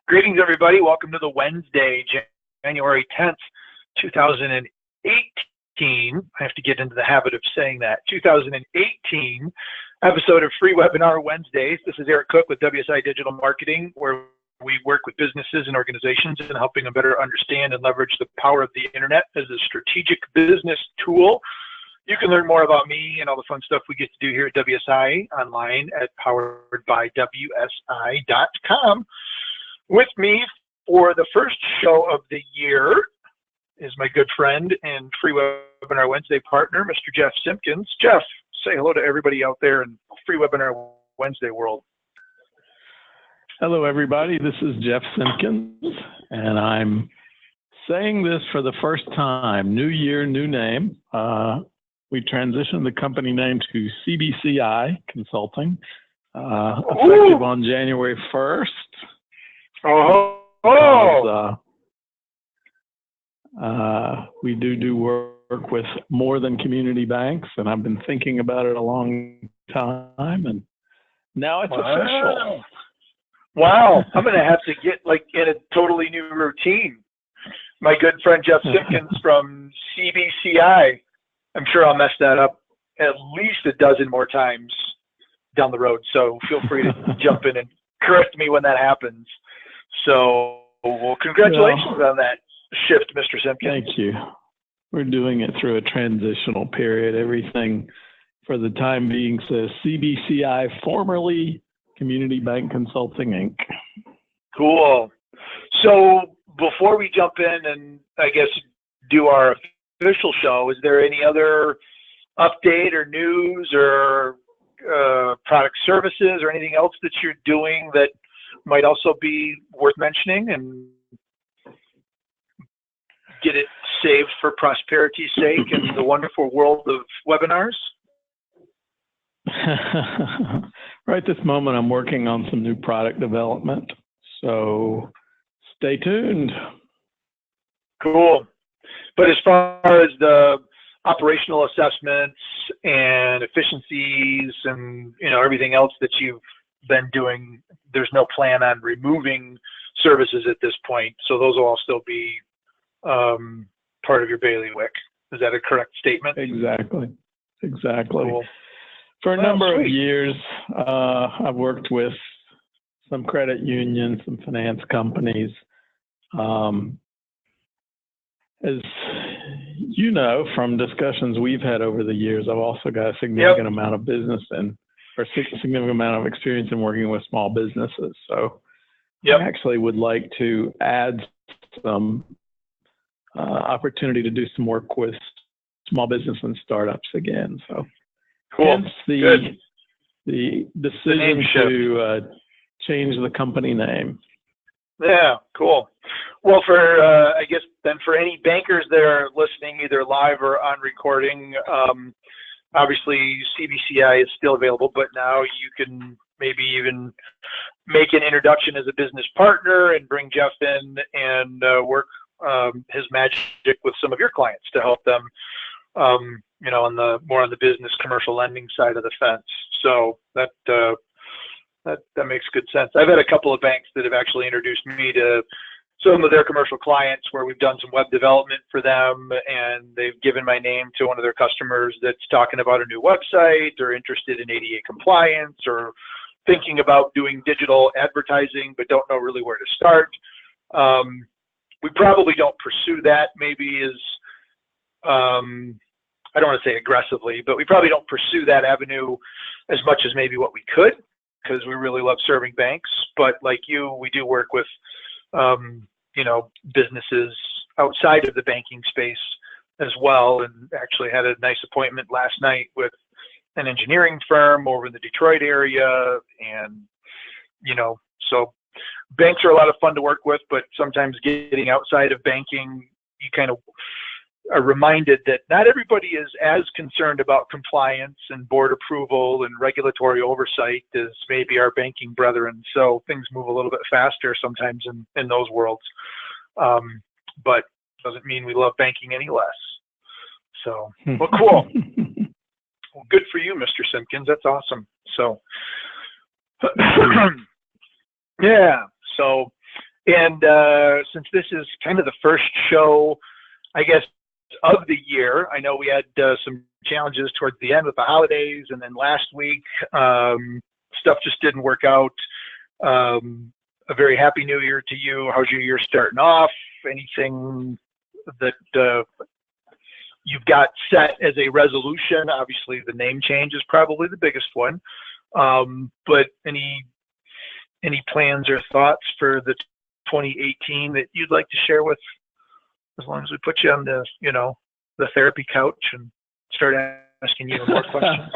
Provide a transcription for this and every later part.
Greetings, everybody. Welcome to the Wednesday, January 10th, 2018. I have to get into the habit of saying that. 2018 episode of Free Webinar Wednesdays. This is Eric Cook with WSI Digital Marketing, where we work with businesses and organizations in helping them better understand and leverage the power of the internet as a strategic business tool. You can learn more about me and all the fun stuff we get to do here at WSI online at poweredbywsi.com. With me for the first show of the year is my good friend and Free Webinar Wednesday partner, Mr. Jeff Simpkins. Jeff, say hello to everybody out there in Free Webinar Wednesday world. Hello, everybody. This is Jeff Simpkins, and I'm saying this for the first time. New year, new name. We transitioned the company name to CBC Consulting, effective on January 1st. We do work with more than community banks, and I've been thinking about it a long time, and now it's official. Wow, I'm going to have to get in a totally new routine. My good friend Jeff Simpkins from CBCI. I'm sure I'll mess that up at least a dozen more times down the road, so feel free to jump in and correct me when that happens. So, well, congratulations on that shift, Mr. Simpkins. Thank you. We're doing it through a transitional period. Everything for the time being says CBCI, formerly Community Bank Consulting, Inc. Cool. So before we jump in and I guess do our official show, is there any other update or news or product services or anything else that you're doing that might also be worth mentioning and get it saved for prosperity's sake in the wonderful world of webinars? Right this moment, I'm working on some new product development, so stay tuned. Cool. But as far as the operational assessments and efficiencies and everything else that you've been doing, there's no plan on removing services at this point, so those will all still be part of your bailiwick. Is that a correct statement? Exactly. Cool. For a number of years, I've worked with some credit unions, some finance companies. As you know from discussions we've had over the years, I've also got a significant amount of business or significant amount of experience in working with small businesses. So I actually would like to add some opportunity to do some work with small business and startups again. So cool. Hence the decision to change the company name. Yeah, cool. Well, for I guess then for any bankers that are listening either live or on recording, obviously CBCI is still available, but now you can maybe even make an introduction as a business partner and bring Jeff in and work his magic with some of your clients to help them, on the business commercial lending side of the fence. So that makes good sense. I've had a couple of banks that have actually introduced me to some of their commercial clients where we've done some web development for them, and they've given my name to one of their customers that's talking about a new website or interested in ADA compliance or thinking about doing digital advertising but don't know really where to start. We probably don't pursue that maybe as, I don't want to say aggressively, but we probably don't pursue that avenue as much as maybe what we could, because we really love serving banks. But like you, we do work with, businesses outside of the banking space as well, and actually had a nice appointment last night with an engineering firm over in the Detroit area. And, so banks are a lot of fun to work with, but sometimes getting outside of banking, you kind of are reminded that not everybody is as concerned about compliance and board approval and regulatory oversight as maybe our banking brethren. So things move a little bit faster sometimes in those worlds. But doesn't mean we love banking any less. So, well, cool. Well, good for you, Mr. Simpkins. That's awesome. So, yeah. So And since this is kind of the first show, I guess, of the year, I know we had some challenges towards the end with the holidays, and then last week stuff just didn't work out. A very happy new year to you. How's your year starting off? Anything that you've got set as a resolution? Obviously, the name change is probably the biggest one. But any plans or thoughts for the 2018 that you'd like to share with, as long as we put you on the, the therapy couch and start asking you more questions?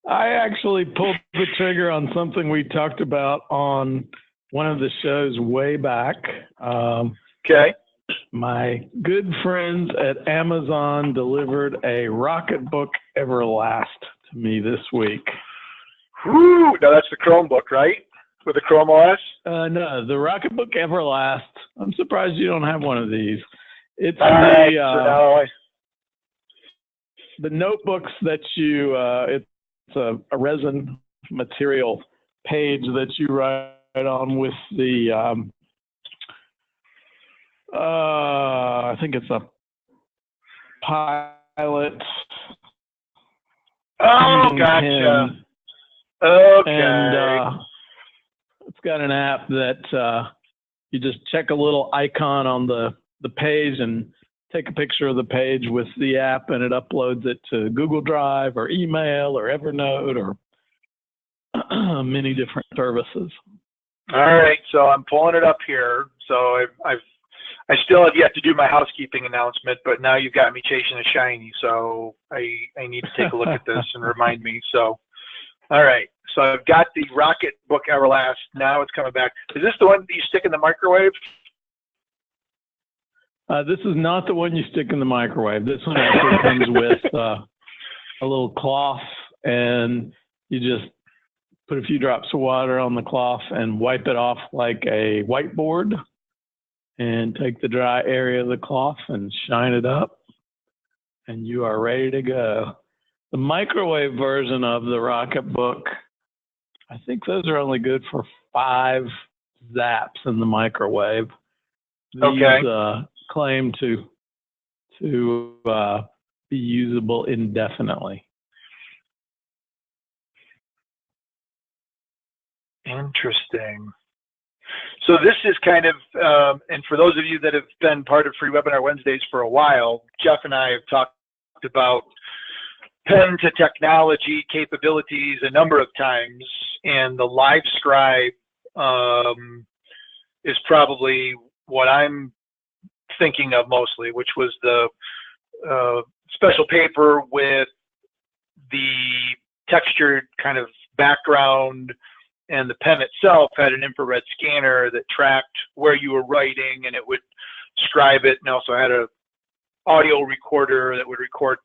I actually pulled the trigger on something we talked about on one of the shows way back. Okay. My good friends at Amazon delivered a Rocketbook Everlast to me this week. Whew, now that's the Chromebook, right? With the Chrome OS? No, the Rocketbook Everlast. I'm surprised you don't have one of these. It's the notebooks that you, it's a resin material page that you write on with the, I think it's a Pilot. Oh, gotcha. Pen. Okay. And it's got an app that you just check a little icon on the page and take a picture of the page with the app, and it uploads it to Google Drive or email or Evernote or many different services. All right, so I'm pulling it up here. So I still have yet to do my housekeeping announcement, but now you've got me chasing a shiny, so I need to take a look at this and remind me. So, all right, so I've got the Rocketbook Everlast. Now it's coming back. Is this the one that you stick in the microwave? This is not the one you stick in the microwave. This one actually comes with a little cloth, and you just put a few drops of water on the cloth and wipe it off like a whiteboard, and take the dry area of the cloth and shine it up, and you are ready to go. The microwave version of the Rocketbook, I think those are only good for 5 zaps in the microwave. These claim to be usable indefinitely. Interesting. So this is kind of, and for those of you that have been part of Free Webinar Wednesdays for a while, Jeff and I have talked about pen to technology capabilities a number of times, and the Live Scribe is probably what I'm thinking of mostly, which was the special paper with the textured kind of background, and the pen itself had an infrared scanner that tracked where you were writing, and it would scribe it, and also had a audio recorder that would record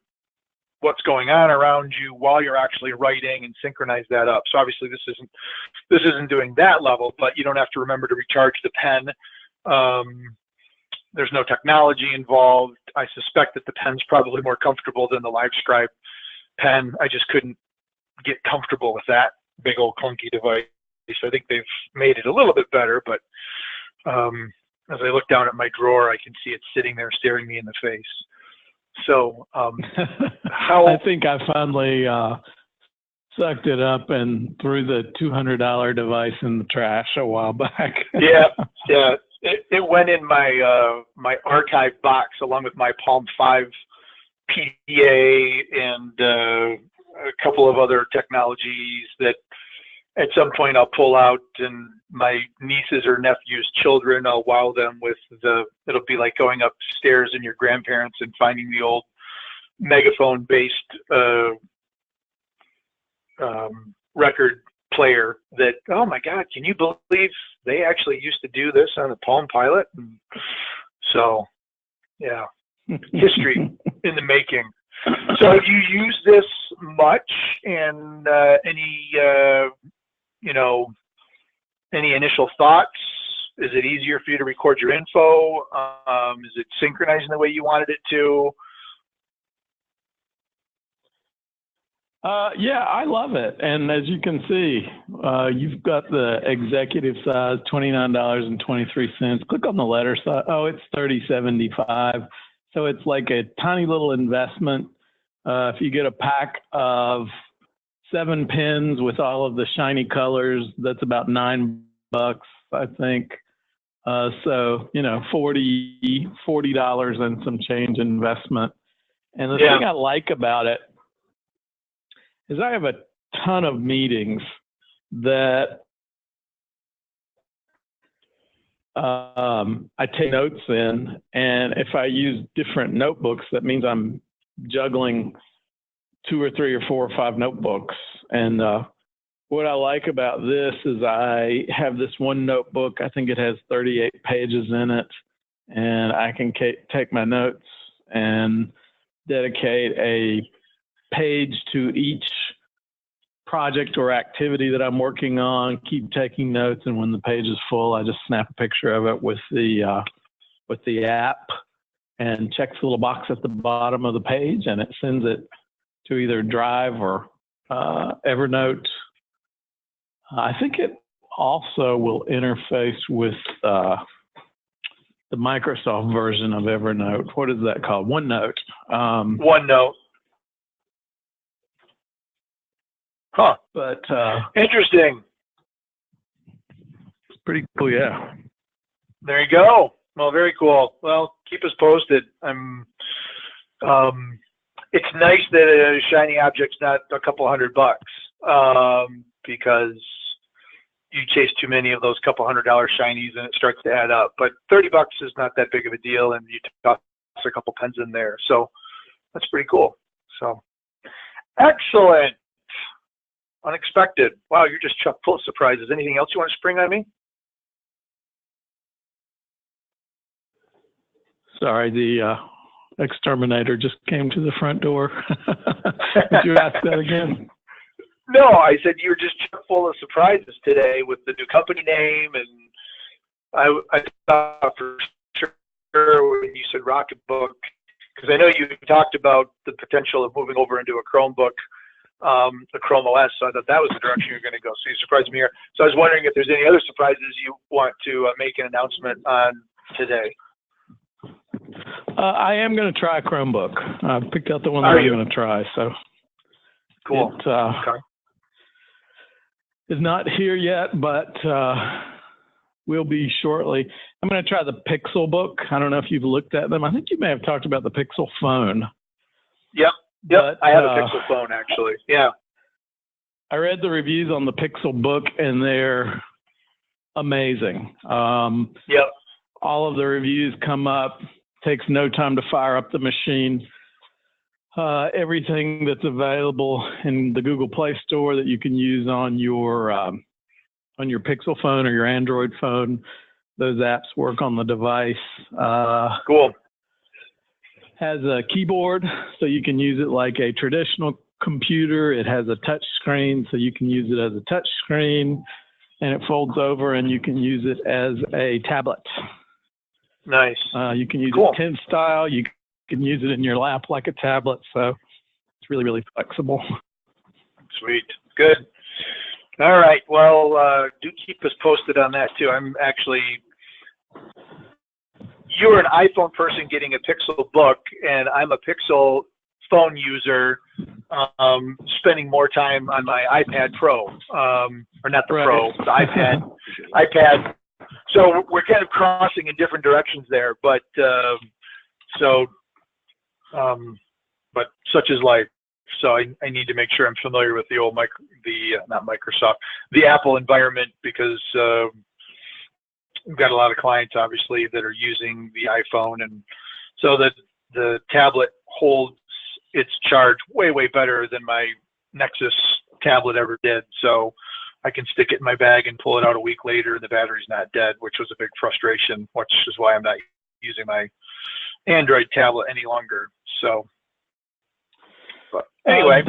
what's going on around you while you're actually writing and synchronize that up. So obviously this isn't doing that level, but you don't have to remember to recharge the pen. There's no technology involved. I suspect that the pen's probably more comfortable than the Live Scribe pen. I just couldn't get comfortable with that big old clunky device. I think they've made it a little bit better, but as I look down at my drawer, I can see it sitting there staring me in the face. So I think I finally sucked it up and threw the $200 device in the trash a while back. Yeah. It went in my my archive box along with my Palm 5 PDA and a couple of other technologies that at some point I'll pull out, and my nieces or nephews' children, I'll wow them with it'll be like going upstairs in your grandparents and finding the old megaphone-based record player that, oh my God, can you believe they actually used to do this on the Palm Pilot? And so, yeah, history in the making. So do you use this much, and any initial thoughts? Is it easier for you to record your info? Is it synchronizing the way you wanted it to? Yeah, I love it. And as you can see, you've got the executive size, $29.23. Click on the letter side. Oh, it's $30.75. So it's like a tiny little investment. If you get a pack of 7 pens with all of the shiny colors, that's about $9, I think. So, $40 and some change investment. And the thing I like about it is I have a ton of meetings that I take notes in, and if I use different notebooks, that means I'm juggling 2 or 3 or 4 or 5 notebooks. And what I like about this is I have this one notebook. I think it has 38 pages in it, and I can take my notes and dedicate a page to each project or activity that I'm working on, keep taking notes, and when the page is full, I just snap a picture of it with the app and checks the little box at the bottom of the page, and it sends it to either Drive or Evernote. I think it also will interface with the Microsoft version of Evernote. What is that called? OneNote. OneNote. Huh. But interesting. It's pretty cool, yeah. There you go. Well, very cool. Well, keep us posted. It's nice that a shiny object's not a couple $100, because you chase too many of those couple $100 shinies and it starts to add up. But $30 is not that big of a deal, and you toss a couple pens in there. So that's pretty cool. So excellent. Unexpected. Wow, you're just chock full of surprises. Anything else you want to spring on me? Sorry, the exterminator just came to the front door. Did you ask that again? No, I said you were just chock full of surprises today with the new company name, and I thought for sure when you said Rocketbook, because I know you talked about the potential of moving over into a Chromebook, a Chrome OS, so I thought that was the direction you're going to go. So you surprised me here. So I was wondering if there's any other surprises you want to make an announcement on today. I am going to try a Chromebook. I picked out the one that I'm going to try. So cool. Okay. It's not here yet, but will be shortly. I'm going to try the Pixel Book. I don't know if you've looked at them. I think you may have talked about the Pixel phone. Yep. But, I have a Pixel phone, actually. Yeah. I read the reviews on the Pixel Book, and they're amazing. Yep. All of the reviews come up. Takes no time to fire up the machine. Everything that's available in the Google Play Store that you can use on your Pixel phone or your Android phone, those apps work on the device. Cool. Has a keyboard, so you can use it like a traditional computer. It has a touch screen, so you can use it as a touch screen, and it folds over, and you can use it as a tablet. Nice. You can use it pen style. You can use it in your lap like a tablet, so it's really, really flexible. Sweet. Good. All right. Well, do keep us posted on that, too. I'm actually... You're an iPhone person getting a Pixel Book, and I'm a Pixel phone user spending more time on my iPad Pro, or not the Pro, the iPad. So we're kind of crossing in different directions there, but such is life. So I need to make sure I'm familiar with the Apple environment, because we've got a lot of clients, obviously, that are using the iPhone, and so that the tablet holds its charge way, way better than my Nexus tablet ever did. So I can stick it in my bag and pull it out a week later, and the battery's not dead, which was a big frustration, which is why I'm not using my Android tablet any longer. So, but anyway.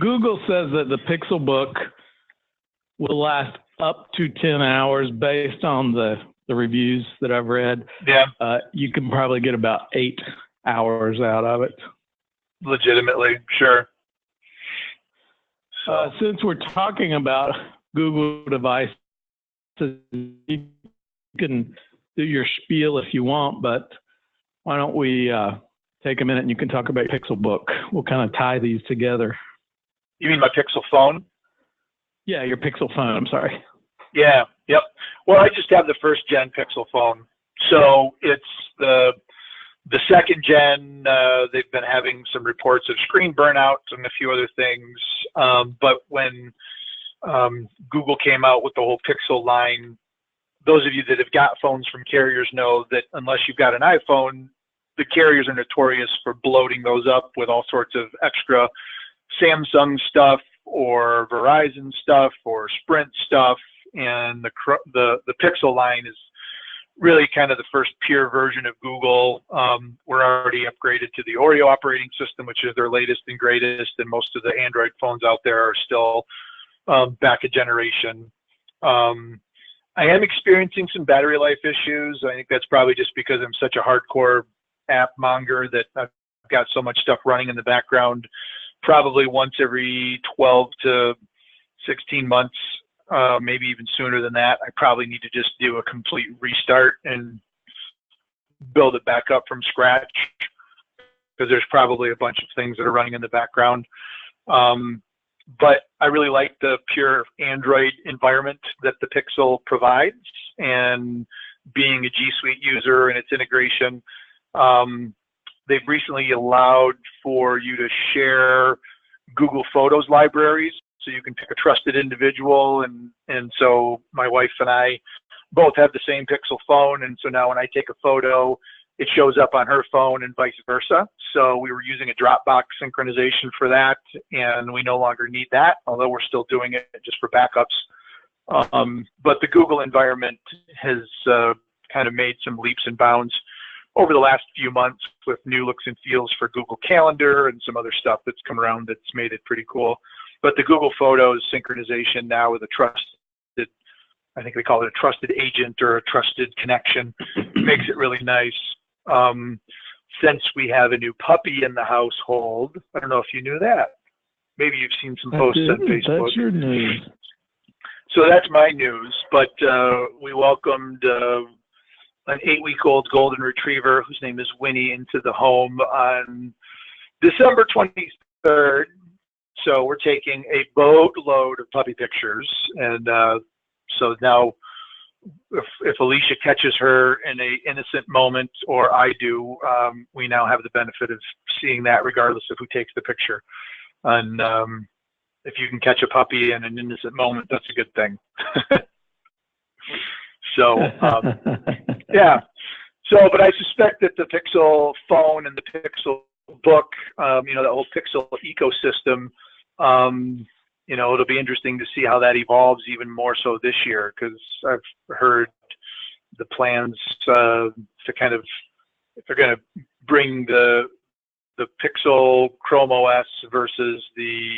Google says that the Pixel Book will last up to 10 hours based on the reviews that I've read. Yeah. You can probably get about 8 hours out of it. Legitimately, sure. Since we're talking about Google devices, you can do your spiel if you want, but why don't we take a minute and you can talk about your Pixel book. We'll kind of tie these together. You mean my Pixel phone? Yeah, your Pixel phone, I'm sorry. Yeah, yep. Well, I just have the first gen Pixel phone. So it's the second gen, they've been having some reports of screen burnout and a few other things. But when Google came out with the whole Pixel line, those of you that have got phones from carriers know that unless you've got an iPhone, the carriers are notorious for bloating those up with all sorts of extra Samsung stuff or Verizon stuff or Sprint stuff. And the Pixel line is really kind of the first pure version of Google. We're already upgraded to the Oreo operating system, which is their latest and greatest, and most of the Android phones out there are still back a generation. I am experiencing some battery life issues. I think that's probably just because I'm such a hardcore app monger that I've got so much stuff running in the background. Probably once every 12 to 16 months, maybe even sooner than that, I probably need to just do a complete restart and build it back up from scratch, because there's probably a bunch of things that are running in the background. But I really like the pure Android environment that the Pixel provides, and being a G Suite user and its integration, they've recently allowed for you to share Google Photos libraries, so you can pick a trusted individual. And so my wife and I both have the same Pixel phone, and so now when I take a photo, it shows up on her phone and vice versa. So we were using a Dropbox synchronization for that, and we no longer need that, although we're still doing it just for backups. But the Google environment has kind of made some leaps and bounds over the last few months with new looks and feels for Google Calendar and some other stuff that's come around that's made it pretty cool. But the Google Photos synchronization now with a trusted, I think they call it a trusted agent or a trusted connection, makes it really nice. Since we have a new puppy in the household, I don't know if you knew that. Maybe you've seen some posts on Facebook. That's your news. So that's my news. But we welcomed an 8-week-old golden retriever whose name is Winnie into the home on December 23rd. So we're taking a boatload of puppy pictures, and so now if Alicia catches her in an innocent moment, or I do, we now have the benefit of seeing that regardless of who takes the picture. And if you can catch a puppy in an innocent moment, that's a good thing. So yeah. So, but I suspect that the Pixel phone and the Pixel book, the whole Pixel ecosystem, it'll be interesting to see how that evolves even more so this year, because I've heard the plans to kind of, if they're going to bring the Pixel Chrome OS versus the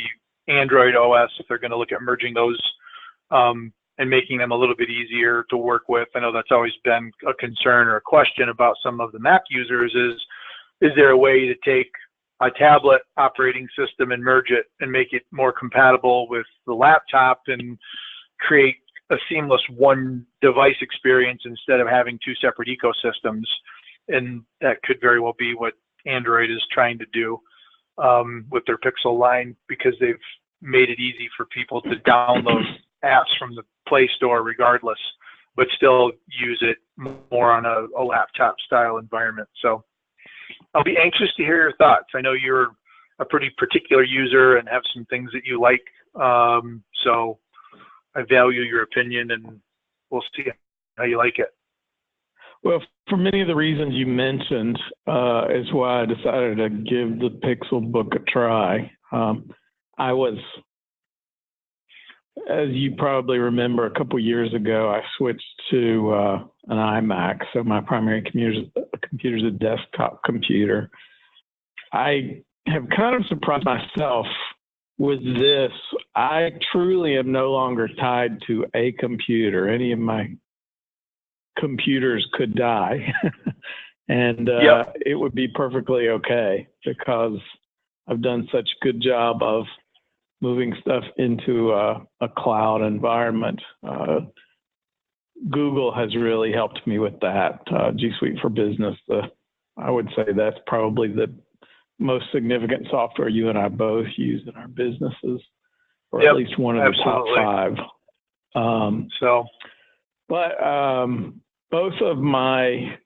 Android OS, if they're going to look at merging those and making them a little bit easier to work with. I know that's always been a concern or a question about some of the Mac users is there a way to take a tablet operating system and merge it and make it more compatible with the laptop and create a seamless one device experience instead of having two separate ecosystems? And that could very well be what Android is trying to do with their Pixel line, because they've made it easy for people to download apps from the Play Store regardless, but still use it more on a laptop style environment. So I'll be anxious to hear your thoughts. I know you're a pretty particular user and have some things that you like. So I value your opinion, and we'll see how you like it. Well, for many of the reasons you mentioned, is why I decided to give the Pixel book a try. I was, as you probably remember, a couple years ago, I switched to an iMac. So my primary computer is a desktop computer. I have kind of surprised myself with this. I truly am no longer tied to a computer. Any of my computers could die and it would be perfectly okay, because I've done such a good job of moving stuff into a cloud environment. Google has really helped me with that. G Suite for Business, I would say that's probably the most significant software you and I both use in our businesses, or at least one of the top five. But both of my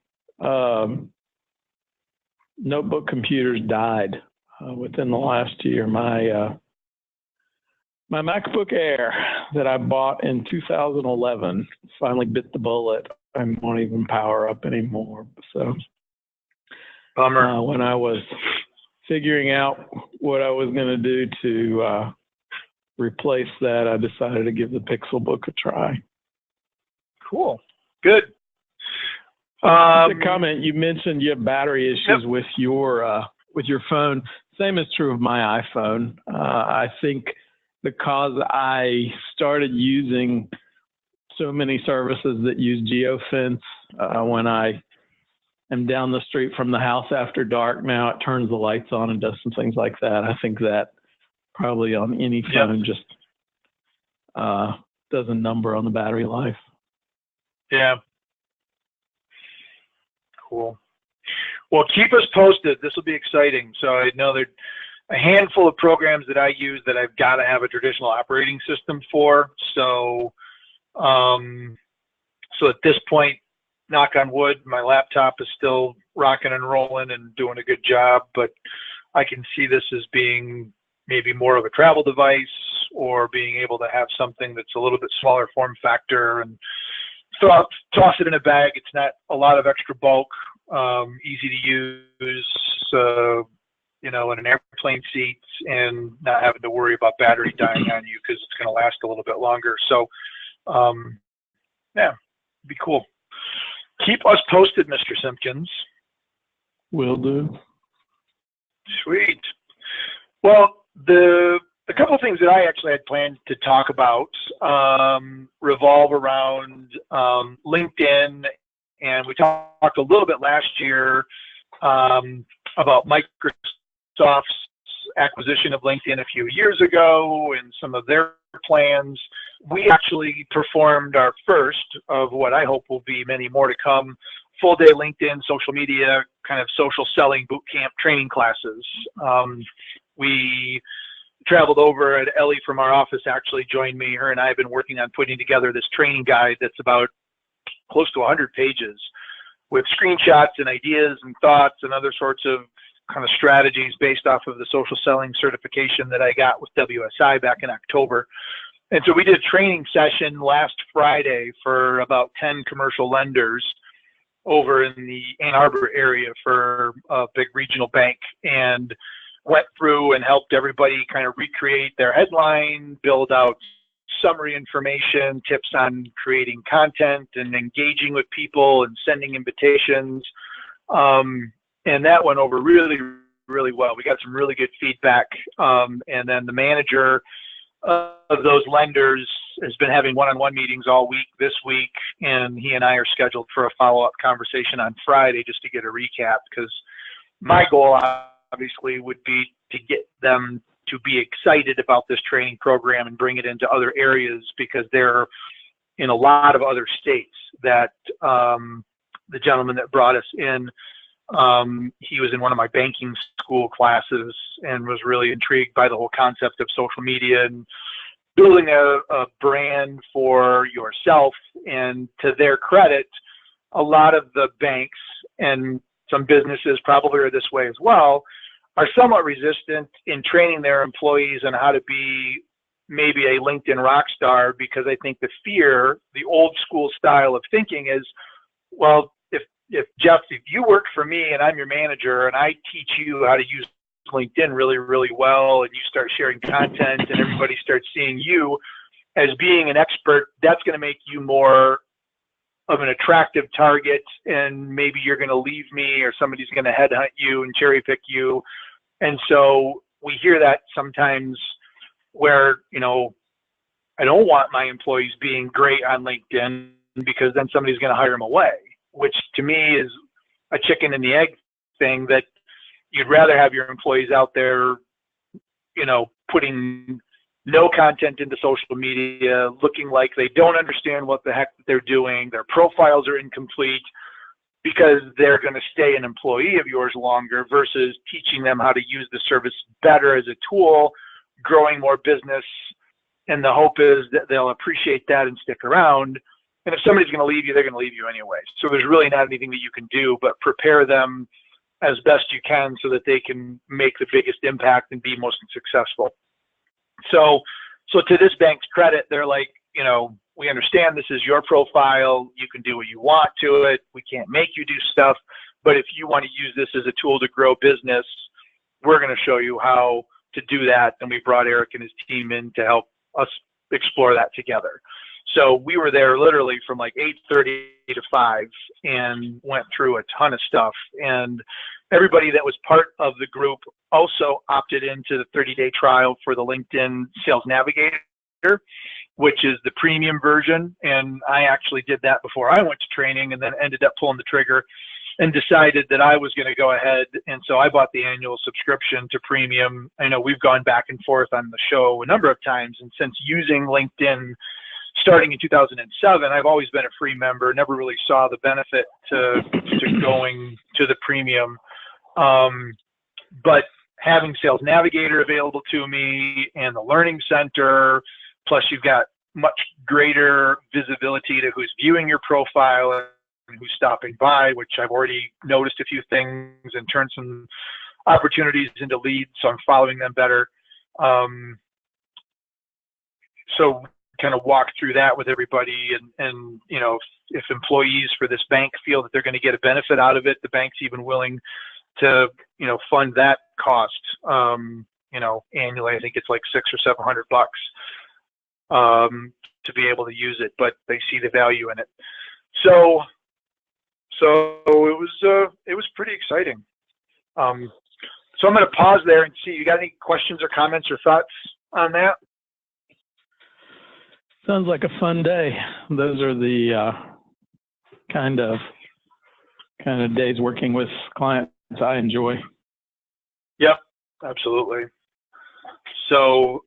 notebook computers died within the last year. My MacBook Air that I bought in 2011 finally bit the bullet and won't even power up anymore. So, bummer. When I was figuring out what I was going to do to replace that, I decided to give the Pixelbook a try. Cool. Good. A comment, you mentioned you have battery issues with your phone. Same is true of my iPhone. I think because I started using so many services that use geofence when I am down the street from the house after dark now, it turns the lights on and does some things like that. I think that probably on any phone just does a number on the battery life. Yeah. Cool. Well, keep us posted. This will be exciting. So I know there's a handful of programs that I use that I've got to have a traditional operating system for. So, so at this point, knock on wood, my laptop is still rocking and rolling and doing a good job, but I can see this as being maybe more of a travel device, or being able to have something that's a little bit smaller form factor and toss it in a bag. It's not a lot of extra bulk, easy to use, in an airplane seat, and not having to worry about battery dying on you because it's going to last a little bit longer. So, it'd be cool. Keep us posted, Mr. Simpkins. Will do. Sweet. Well, a couple of things that I actually had planned to talk about revolve around LinkedIn, and we talked a little bit last year about Microsoft's acquisition of LinkedIn a few years ago and some of their plans. We actually performed our first of what I hope will be many more to come, full-day LinkedIn, social media, kind of social selling boot camp training classes. We traveled over, and Ellie from our office actually joined me. Her and I have been working on putting together this training guide that's about close to 100 pages with screenshots and ideas and thoughts and other sorts of kind of strategies based off of the social selling certification that I got with WSI back in October. And so we did a training session last Friday for about 10 commercial lenders over in the Ann Arbor area for a big regional bank, and went through and helped everybody kind of recreate their headline, build out summary information, tips on creating content and engaging with people and sending invitations. And that went over really, really well. We got some really good feedback. And then the manager of those lenders has been having one-on-one meetings all week this week, and he and I are scheduled for a follow-up conversation on Friday just to get a recap, because my goal obviously would be to get them to be excited about this training program and bring it into other areas, because they're in a lot of other states. That the gentleman that brought us in, he was in one of my banking school classes and was really intrigued by the whole concept of social media and building a brand for yourself. And to their credit, a lot of the banks and some businesses probably are this way as well, are somewhat resistant in training their employees on how to be maybe a LinkedIn rock star, because I think the fear, the old school style of thinking is, well, if Jeff, if you work for me and I'm your manager and I teach you how to use LinkedIn really, really well, and you start sharing content and everybody starts seeing you as being an expert, that's going to make you more of an attractive target, and maybe you're going to leave me, or somebody's going to headhunt you and cherry pick you. And so we hear that sometimes where, I don't want my employees being great on LinkedIn because then somebody's going to hire them away, which to me is a chicken and the egg thing, that you'd rather have your employees out there, putting no content into social media, looking like they don't understand what the heck they're doing. Their profiles are incomplete because they're going to stay an employee of yours longer versus teaching them how to use the service better as a tool, growing more business. And the hope is that they'll appreciate that and stick around. And if somebody's going to leave you, they're going to leave you anyway. So there's really not anything that you can do but prepare them as best you can so that they can make the biggest impact and be most successful. So to this bank's credit, they're like, we understand this is your profile. You can do what you want to it. We can't make you do stuff. But if you want to use this as a tool to grow business, we're going to show you how to do that. And we brought Eric and his team in to help us explore that together. So we were there literally from like 8:30 to 5 and went through a ton of stuff. And everybody that was part of the group also opted into the 30-day trial for the LinkedIn Sales Navigator, which is the premium version. And I actually did that before I went to training and then ended up pulling the trigger and decided that I was going to go ahead. And so I bought the annual subscription to premium. I know we've gone back and forth on the show a number of times. And since using LinkedIn starting in 2007, I've always been a free member, never really saw the benefit to going to the premium. But having Sales Navigator available to me and the Learning Center, plus you've got much greater visibility to who's viewing your profile and who's stopping by, which I've already noticed a few things and turned some opportunities into leads, so I'm following them better. So kind of walk through that with everybody, and if employees for this bank feel that they're going to get a benefit out of it, the bank's even willing to fund that cost. Annually, I think it's like $600 or $700 to be able to use it, but they see the value in it. So it was pretty exciting. So I'm going to pause there and see, you got any questions or comments or thoughts on that? Sounds like a fun day. Those are the kind of days working with clients I enjoy. Yep, absolutely. So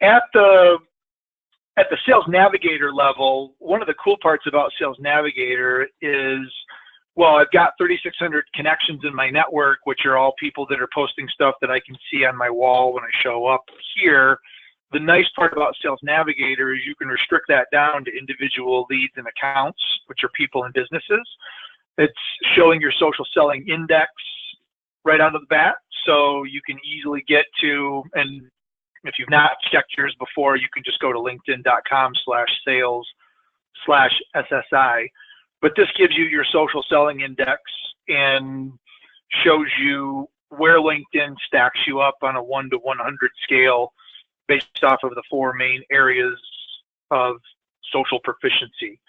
at the Sales Navigator level, one of the cool parts about Sales Navigator is, well, I've got 3,600 connections in my network, which are all people that are posting stuff that I can see on my wall when I show up here. The nice part about Sales Navigator is you can restrict that down to individual leads and accounts, which are people and businesses. It's showing your social selling index right out of the bat, so you can easily get to, and if you've not checked yours before, you can just go to linkedin.com/sales/SSI. But this gives you your social selling index and shows you where LinkedIn stacks you up on a 1 to 100 scale based off of the 4 main areas of social proficiency.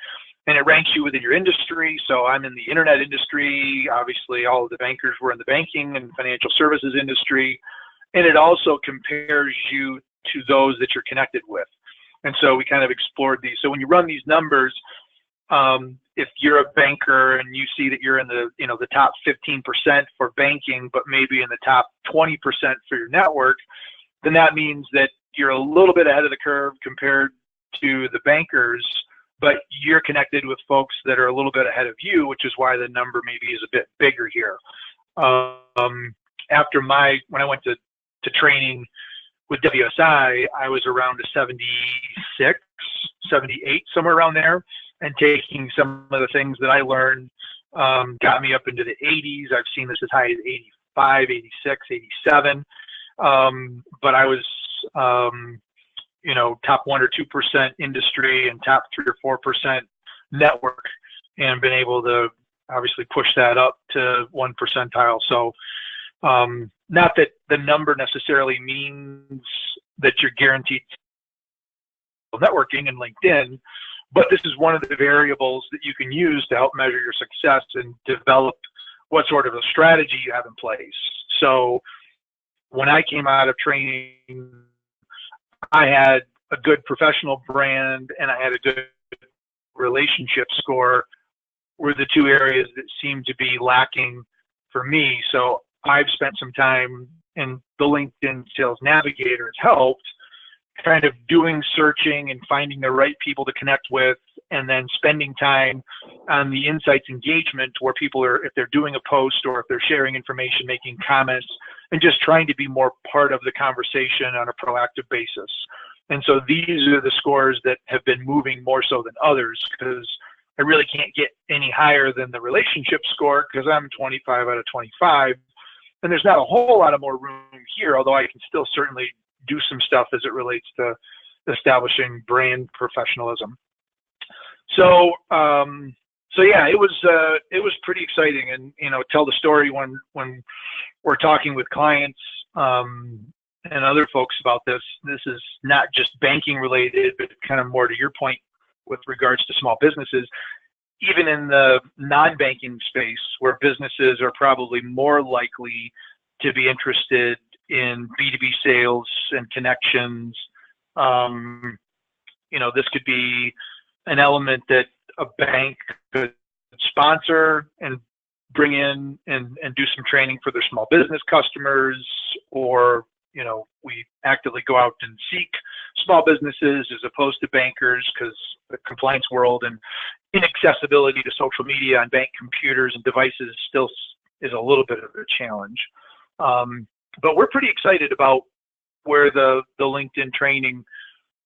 And it ranks you within your industry. So I'm in the internet industry. Obviously, all of the bankers were in the banking and financial services industry. And it also compares you to those that you're connected with. And so we kind of explored these. So when you run these numbers, if you're a banker and you see that you're in the top 15% for banking, but maybe in the top 20% for your network, then that means that you're a little bit ahead of the curve compared to the bankers, but you're connected with folks that are a little bit ahead of you, which is why the number maybe is a bit bigger here. When I went to training with WSI, I was around a 76, 78, somewhere around there, and taking some of the things that I learned got me up into the 80s. I've seen this as high as 85, 86, 87. But I was, top 1 or 2% industry and top 3 or 4% network, and been able to obviously push that up to 1 percentile. So, not that the number necessarily means that you're guaranteed networking in LinkedIn, but this is one of the variables that you can use to help measure your success and develop what sort of a strategy you have in place. So when I came out of training, I had a good professional brand and I had a good relationship score, were the 2 areas that seemed to be lacking for me. So I've spent some time and the LinkedIn Sales Navigator has helped, kind of doing searching and finding the right people to connect with, and then spending time on the insights engagement where people are, if they're doing a post or if they're sharing information, making comments, and just trying to be more part of the conversation on a proactive basis. And so these are the scores that have been moving more so than others, because I really can't get any higher than the relationship score because I'm 25 out of 25. And there's not a whole lot of more room here, although I can still certainly do some stuff as it relates to establishing brand professionalism. So yeah, it was pretty exciting, and tell the story when we're talking with clients and other folks about this. This is not just banking related, but kind of more to your point with regards to small businesses. Even in the non-banking space, where businesses are probably more likely to be interested in B2B sales and connections, this could be an element that a bank could sponsor and bring in and do some training for their small business customers, or we actively go out and seek small businesses as opposed to bankers, because the compliance world and inaccessibility to social media on bank computers and devices still is a little bit of a challenge. But we're pretty excited about where the LinkedIn training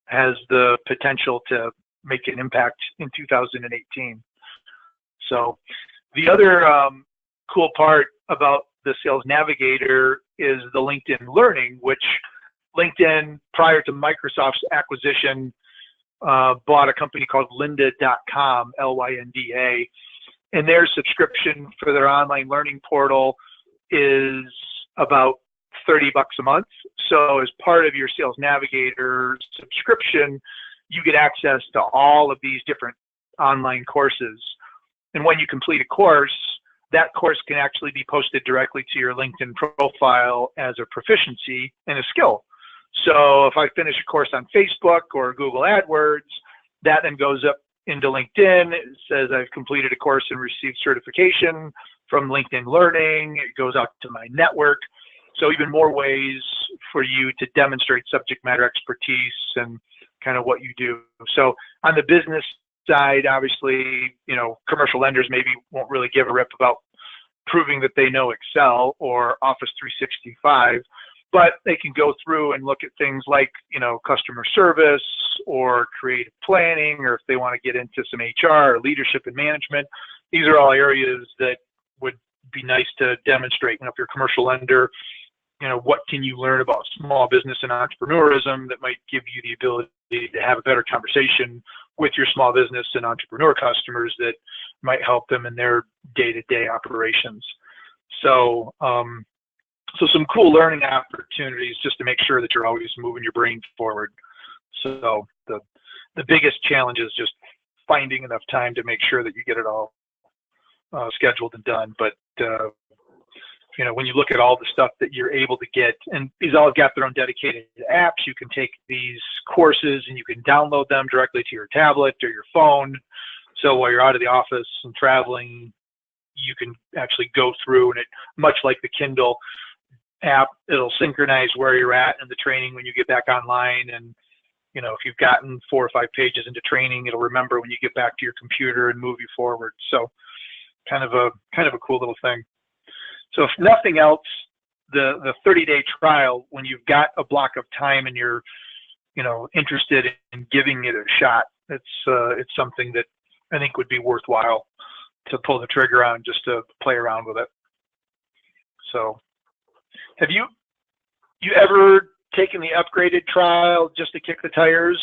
has the potential to make an impact in 2018. So the other cool part about the Sales Navigator is the LinkedIn Learning, which LinkedIn, prior to Microsoft's acquisition, bought a company called lynda.com, Lynda, and their subscription for their online learning portal is about $30 a month. So as part of your Sales Navigator subscription, you get access to all of these different online courses. And when you complete a course, that course can actually be posted directly to your LinkedIn profile as a proficiency and a skill. So if I finish a course on Facebook or Google AdWords, that then goes up into LinkedIn. It says I've completed a course and received certification from LinkedIn Learning. It goes out to my network. So even more ways for you to demonstrate subject matter expertise and kind of what you do. So on the business side, obviously, commercial lenders maybe won't really give a rip about proving that they know Excel or Office 365, but they can go through and look at things like, customer service or creative planning, or if they want to get into some HR or leadership and management. These are all areas that would be nice to demonstrate. If you're a commercial lender, what can you learn about small business and entrepreneurism that might give you the ability to have a better conversation with your small business and entrepreneur customers that might help them in their day-to-day operations. So, so some cool learning opportunities just to make sure that you're always moving your brain forward. So the biggest challenge is just finding enough time to make sure that you get it all scheduled and done. But when you look at all the stuff that you're able to get, and these all have got their own dedicated apps, you can take these courses and you can download them directly to your tablet or your phone. So while you're out of the office and traveling, you can actually go through, and it, much like the Kindle app, it'll synchronize where you're at in the training when you get back online. And if you've gotten 4 or 5 pages into training, it'll remember when you get back to your computer and move you forward. So kind of a cool little thing. So if nothing else, the 30-day trial, when you've got a block of time and you're interested in giving it a shot, it's something that I think would be worthwhile to pull the trigger on, just to play around with it. So have you ever taken the upgraded trial just to kick the tires?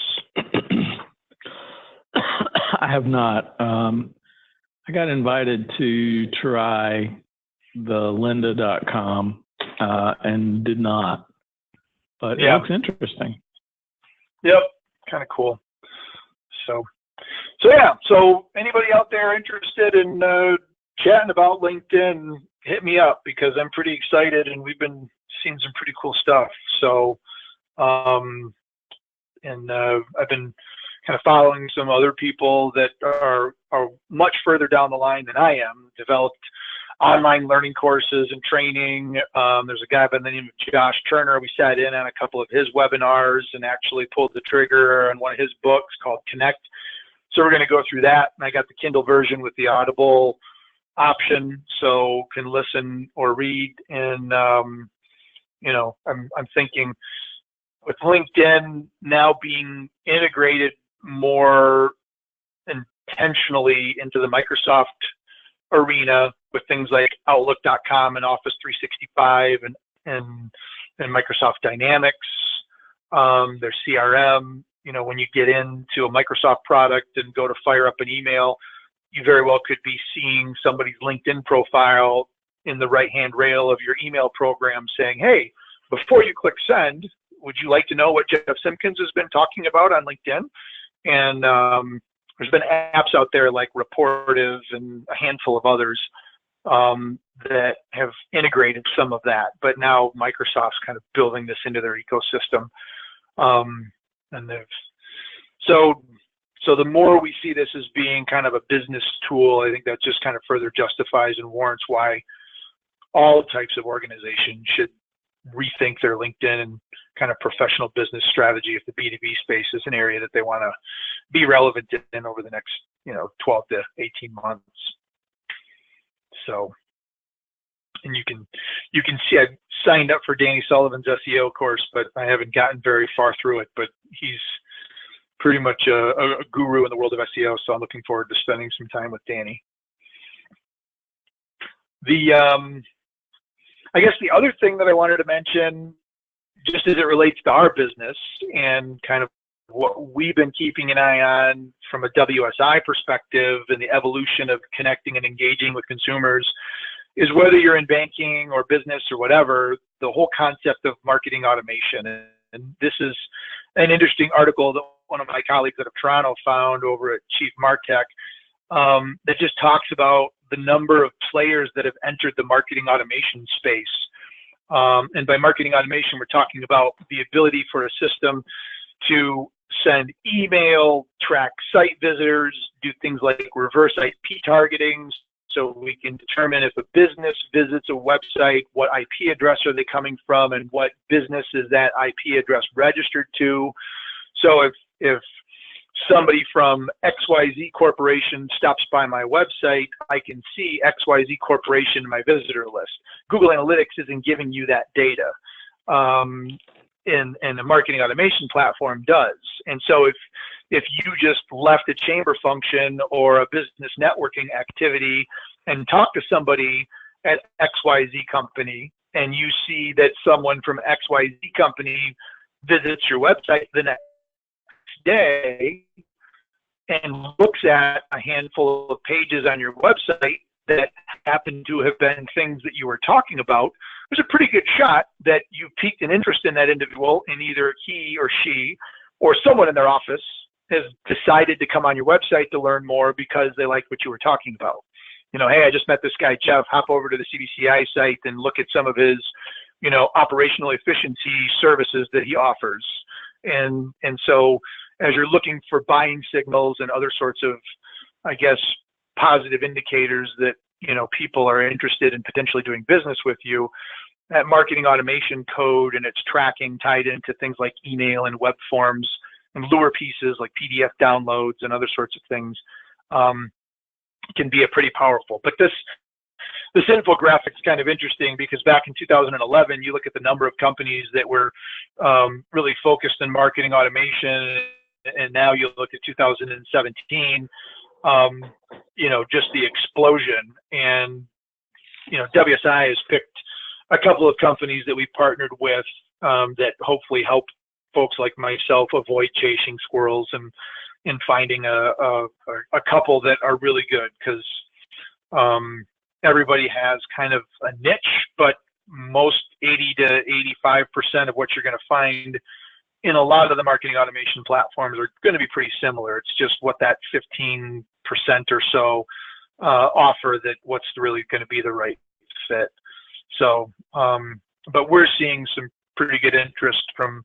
I have not. I got invited to try the lynda.com and did not, but it looks interesting. Yep, kind of cool. So yeah, so anybody out there interested in chatting about LinkedIn, hit me up, because I'm pretty excited and we've been seeing some pretty cool stuff. So I've been kind of following some other people that are much further down the line than I am, developed online learning courses and training. There's a guy by the name of Josh Turner. We sat in on a couple of his webinars and actually pulled the trigger on one of his books called Connect. So we're going to go through that. And I got the Kindle version with the Audible option, so can listen or read. And, you know, I'm thinking with LinkedIn now being integrated more intentionally into the Microsoft arena with things like Outlook.com and Office 365 and Microsoft Dynamics, their CRM. You know, when you get into a Microsoft product and go to fire up an email, you very well could be seeing somebody's LinkedIn profile in the right-hand rail of your email program saying, hey, before you click send, would you like to know what Jeff Simpkins has been talking about on LinkedIn? And there's been apps out there like Rapportive and a handful of others that have integrated some of that. But now Microsoft's kind of building this into their ecosystem. And so the more we see this as being kind of a business tool, I think that just kind of further justifies and warrants why all types of organizations should rethink their LinkedIn and kind of professional business strategy if the B2B space is an area that they want to be relevant in over the next, 12 to 18 months. So, and you can see I signed up for Danny Sullivan's SEO course, but I haven't gotten very far through it, but he's pretty much a guru in the world of SEO, so I'm looking forward to spending some time with Danny. I guess the other thing that I wanted to mention, just as it relates to our business and kind of what we've been keeping an eye on from a WSI perspective and the evolution of connecting and engaging with consumers, is whether you're in banking or business or whatever, the whole concept of marketing automation. And this is an interesting article that one of my colleagues out of Toronto found over at Chief Martech that just talks about the number of players that have entered the marketing automation space. And by marketing automation, we're talking about the ability for a system to send email, track site visitors, do things like reverse IP targeting, so we can determine if a business visits a website, what IP address are they coming from, and what business is that IP address registered to. So if somebody from XYZ Corporation stops by my website, I can see XYZ Corporation in my visitor list. Google Analytics isn't giving you that data, and the marketing automation platform does. And so if you just left a chamber function or a business networking activity and talk to somebody at XYZ company, and you see that someone from XYZ company visits your website the next day and looks at a handful of pages on your website that happen to have been things that you were talking about, there's a pretty good shot that you piqued an interest in that individual, and either he or she or someone in their office has decided to come on your website to learn more because they like what you were talking about. Hey, I just met this guy, Jeff, hop over to the CBCI site and look at some of his, operational efficiency services that he offers. And so as you're looking for buying signals and other sorts of, I guess, positive indicators that, people are interested in potentially doing business with you, that marketing automation code and its tracking tied into things like email and web forms and lure pieces like PDF downloads and other sorts of things can be a pretty powerful. But this infographic is kind of interesting because back in 2011, you look at the number of companies that were really focused on marketing automation, and now you look at 2017, just the explosion. And, WSI has picked a couple of companies that we partnered with that hopefully help folks like myself avoid chasing squirrels and finding a couple that are really good, because everybody has kind of a niche, but most 80 to 85% of what you're going to find in a lot of the marketing automation platforms are going to be pretty similar. It's just what that 15% or so offer that what's really going to be the right fit. So, but we're seeing some pretty good interest from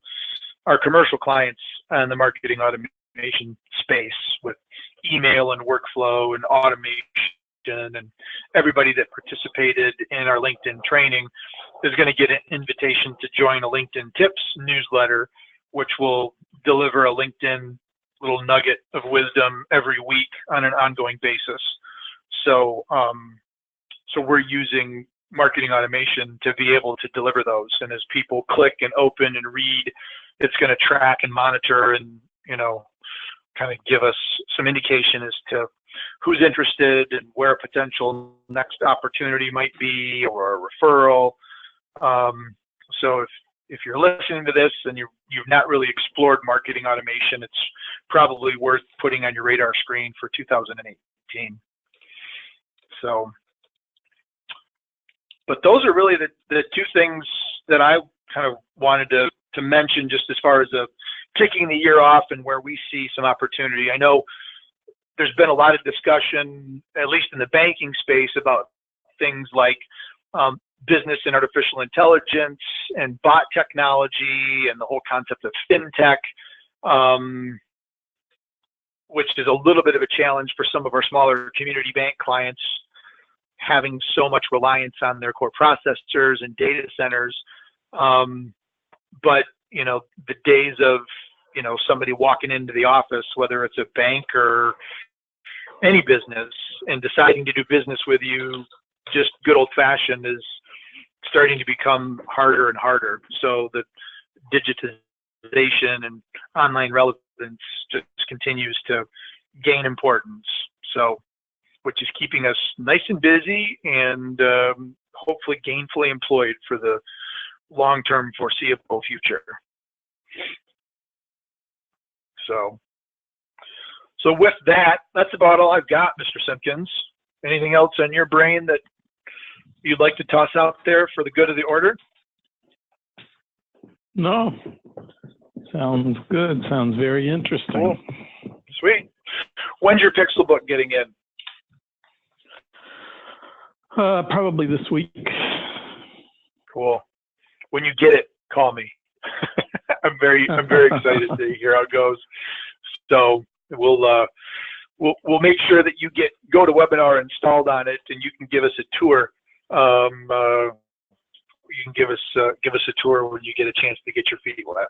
our commercial clients in the marketing automation space with email and workflow and automation and everybody that participated in our LinkedIn training is going to get an invitation to join a LinkedIn Tips newsletter, which will deliver a LinkedIn little nugget of wisdom every week on an ongoing basis. So, so we're using marketing automation to be able to deliver those. And as people click and open and read, it's going to track and monitor and, kind of give us some indication as to who's interested and where a potential next opportunity might be, or a referral. So if you're listening to this and you've not really explored marketing automation, it's probably worth putting on your radar screen for 2018. So, but those are really the two things that I kind of wanted to mention, just as far as kicking the year off and where we see some opportunity. I know there's been a lot of discussion, at least in the banking space, about things like business and artificial intelligence and bot technology and the whole concept of fintech, which is a little bit of a challenge for some of our smaller community bank clients, having so much reliance on their core processors and data centers. But, the days of, somebody walking into the office, whether it's a bank or any business, and deciding to do business with you, just good old fashioned, is starting to become harder and harder. So the digitization and online relevance just continues to gain importance. So, which is keeping us nice and busy and hopefully gainfully employed for the long-term foreseeable future. So with that, that's about all I've got, Mr. Simpkins. Anything else on your brain that you'd like to toss out there for the good of the order? No. Sounds good. Sounds very interesting. Cool. Sweet. When's your Pixelbook getting in? Probably this week. Cool. When you get it, call me. I'm very excited to hear how it goes. So we'll make sure that you get GoToWebinar installed on it, and you can give us a tour. You can give us a tour when you get a chance to get your feet wet.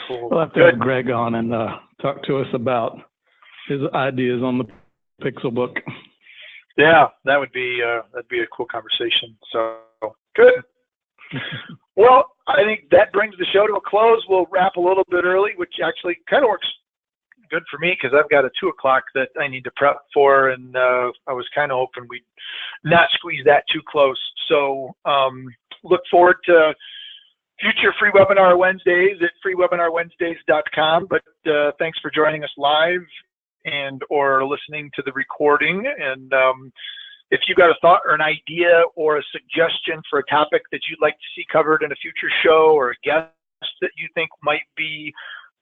Cool. We'll have to have Greg on and talk to us about his ideas on the Pixelbook. Yeah, that'd be a cool conversation. So good. Well, I think that brings the show to a close. We'll wrap a little bit early, which actually kind of works good for me because I've got a 2 o'clock that I need to prep for, and I was kind of hoping we'd not squeeze that too close. So look forward to future free webinar Wednesdays at freewebinarwednesdays.com. But thanks for joining us live and or listening to the recording. And if you got a thought or an idea or a suggestion for a topic that you'd like to see covered in a future show, or a guest that you think might be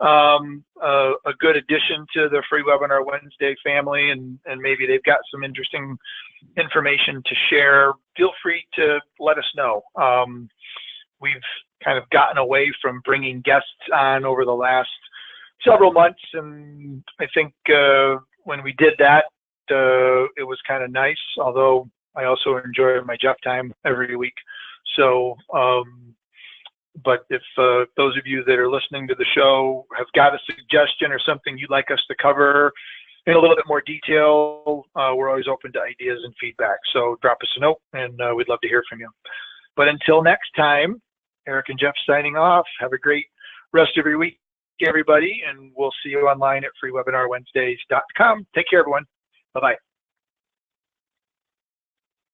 a good addition to the Free Webinar Wednesday family, and maybe they've got some interesting information to share, feel free to let us know. We've kind of gotten away from bringing guests on over the last several months, and I think when we did that, it was kind of nice, although I also enjoy my Jeff time every week. So, but if those of you that are listening to the show have got a suggestion or something you'd like us to cover in a little bit more detail, we're always open to ideas and feedback. So drop us a note, and we'd love to hear from you. But until next time, Eric and Jeff signing off. Have a great rest of your week, everybody, and we'll see you online at freewebinarwednesdays.com. Take care, everyone. Bye-bye.